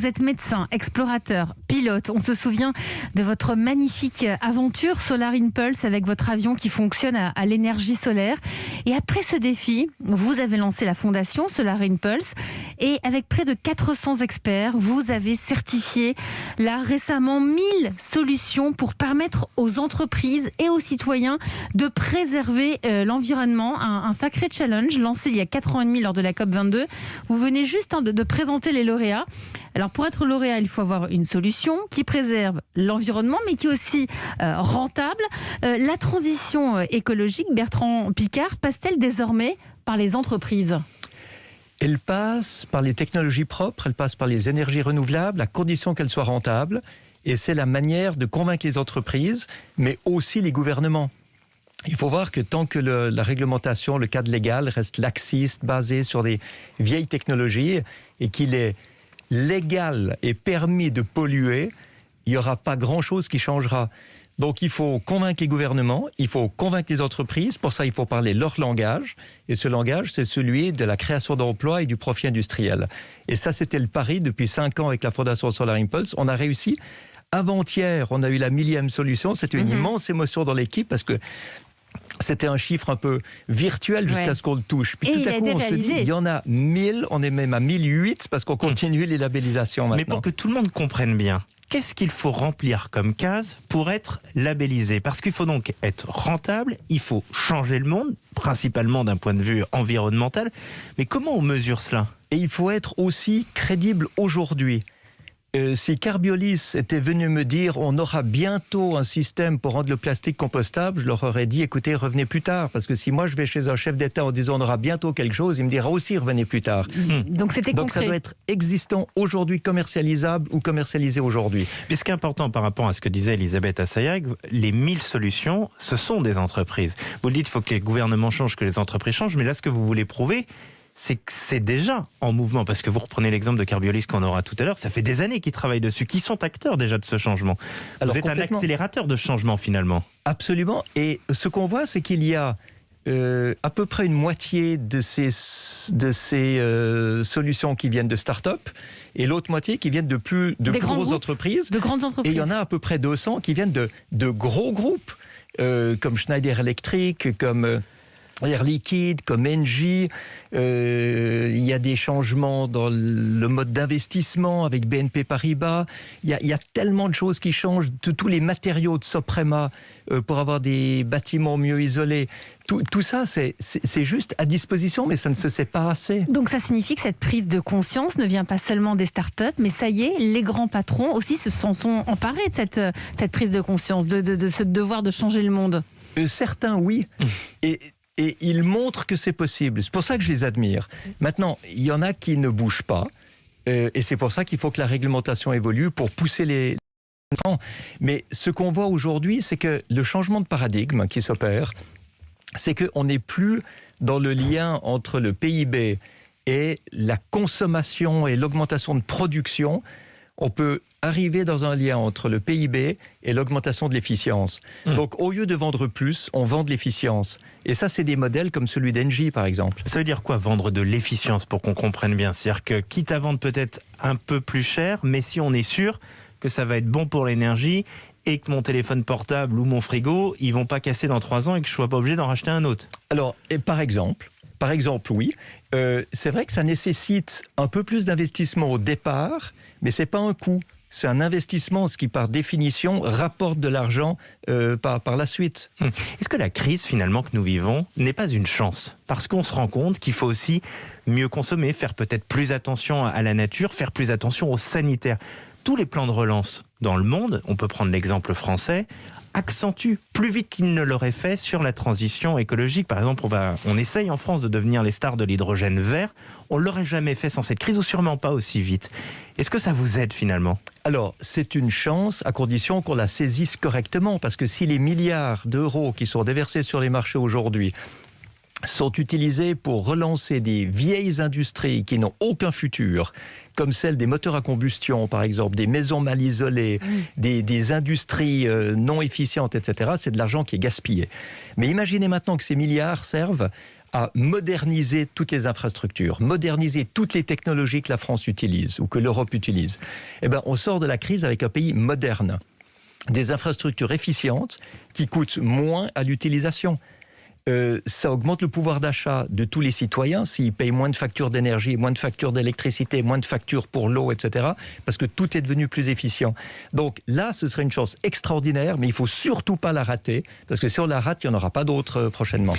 Vous êtes médecin, explorateur, pilote. On se souvient de votre magnifique aventure Solar Impulse avec votre avion qui fonctionne à l'énergie solaire. Et après ce défi, vous avez lancé la fondation Solar Impulse. Et avec près de 400 experts, vous avez certifié là récemment 1000 solutions pour permettre aux entreprises et aux citoyens de préserver l'environnement. Un sacré challenge lancé il y a 4 ans et demi lors de la COP22. Vous venez juste de présenter les lauréats. Alors pour être lauréat, il faut avoir une solution qui préserve l'environnement, mais qui est aussi rentable. La transition écologique, Bertrand Piccard, passe-t-elle désormais par les entreprises ? Elle passe par les technologies propres, elle passe par les énergies renouvelables, à condition qu'elles soient rentables. Et c'est la manière de convaincre les entreprises, mais aussi les gouvernements. Il faut voir que tant que la réglementation, le cadre légal reste laxiste, basé sur des vieilles technologies, et qu'il est légal et permis de polluer, il n'y aura pas grand-chose qui changera. Donc il faut convaincre les gouvernements, il faut convaincre les entreprises. Pour ça, il faut parler leur langage. Et ce langage, c'est celui de la création d'emplois et du profit industriel. Et ça, c'était le pari depuis 5 ans avec la Fondation Solar Impulse. On a réussi. Avant-hier, on a eu la 1000e solution. C'était une immense émotion dans l'équipe parce que c'était un chiffre un peu virtuel jusqu'à ce qu'on le touche. Puis tout à coup, on se dit, il y en a 1000, on est même à 1008 parce qu'on continue les labellisations maintenant. Mais pour que tout le monde comprenne bien, qu'est-ce qu'il faut remplir comme case pour être labellisé? Parce qu'il faut donc être rentable, il faut changer le monde, principalement d'un point de vue environnemental. Mais comment on mesure cela? Et il faut être aussi crédible aujourd'hui. Si Carbios était venu me dire on aura bientôt un système pour rendre le plastique compostable, je leur aurais dit écoutez, revenez plus tard. Parce que si moi je vais chez un chef d'État en disant on aura bientôt quelque chose, il me dira aussi revenez plus tard. Donc c'était concret. Donc ça doit être existant aujourd'hui, commercialisable ou commercialisé aujourd'hui. Mais ce qui est important par rapport à ce que disait Elisabeth Assayag, les 1000 solutions, ce sont des entreprises. Vous le dites, il faut que les gouvernements changent, que les entreprises changent, mais là ce que vous voulez prouver, c'est que c'est déjà en mouvement, parce que vous reprenez l'exemple de Carbios qu'on aura tout à l'heure, ça fait des années qu'ils travaillent dessus, qui sont acteurs déjà de ce changement. Alors, vous êtes un accélérateur de changement finalement. Absolument, et ce qu'on voit, c'est qu'il y a à peu près une moitié de ces solutions qui viennent de start-up, et l'autre moitié qui viennent de grosses entreprises. De grandes entreprises. Et il y en a à peu près 200 qui viennent de gros groupes, comme Schneider Electric, comme Air Liquide, comme Engie. Il y a des changements dans le mode d'investissement avec BNP Paribas. Il y a tellement de choses qui changent. Tous les matériaux de Soprema pour avoir des bâtiments mieux isolés. Tout ça, c'est juste à disposition, mais ça ne se sait pas assez. Donc ça signifie que cette prise de conscience ne vient pas seulement des startups, mais ça y est, les grands patrons aussi s'en sont emparés de cette prise de conscience, de ce devoir de changer le monde. Certains, oui. Et ils montrent que c'est possible. C'est pour ça que je les admire. Maintenant, il y en a qui ne bougent pas. Et c'est pour ça qu'il faut que la réglementation évolue pour pousser les... Mais ce qu'on voit aujourd'hui, c'est que le changement de paradigme qui s'opère, c'est qu'on n'est plus dans le lien entre le PIB et la consommation et l'augmentation de production. On peut arriver dans un lien entre le PIB et l'augmentation de l'efficience. Donc, au lieu de vendre plus, on vend de l'efficience. Et ça, c'est des modèles comme celui d'Engie, par exemple. Ça veut dire quoi, vendre de l'efficience, pour qu'on comprenne bien? C'est-à-dire que, quitte à vendre peut-être un peu plus cher, mais si on est sûr que ça va être bon pour l'énergie et que mon téléphone portable ou mon frigo, ils vont pas casser dans 3 ans et que je sois pas obligé d'en racheter un autre. Alors, par exemple, oui. C'est vrai que ça nécessite un peu plus d'investissement au départ, mais c'est pas un coût. C'est un investissement, ce qui par définition rapporte de l'argent par la suite. Est-ce que la crise finalement que nous vivons n'est pas une chance? Parce qu'on se rend compte qu'il faut aussi mieux consommer, faire peut-être plus attention à la nature, faire plus attention au sanitaire. Tous les plans de relance dans le monde, on peut prendre l'exemple français, accentue plus vite qu'il ne l'aurait fait sur la transition écologique. Par exemple, on essaye en France de devenir les stars de l'hydrogène vert. On ne l'aurait jamais fait sans cette crise, ou sûrement pas aussi vite. Est-ce que ça vous aide finalement? Alors, c'est une chance à condition qu'on la saisisse correctement, parce que si les milliards d'euros qui sont déversés sur les marchés aujourd'hui sont utilisés pour relancer des vieilles industries qui n'ont aucun futur, comme celle des moteurs à combustion, par exemple, des maisons mal isolées, des industries non efficientes, etc., c'est de l'argent qui est gaspillé. Mais imaginez maintenant que ces milliards servent à moderniser toutes les infrastructures, moderniser toutes les technologies que la France utilise ou que l'Europe utilise, eh ben, on sort de la crise avec un pays moderne, des infrastructures efficientes qui coûtent moins à l'utilisation. Ça augmente le pouvoir d'achat de tous les citoyens s'ils payent moins de factures d'énergie, moins de factures d'électricité, moins de factures pour l'eau, etc. Parce que tout est devenu plus efficient. Donc là, ce serait une chance extraordinaire, mais il ne faut surtout pas la rater, parce que si on la rate, il n'y en aura pas d'autres prochainement.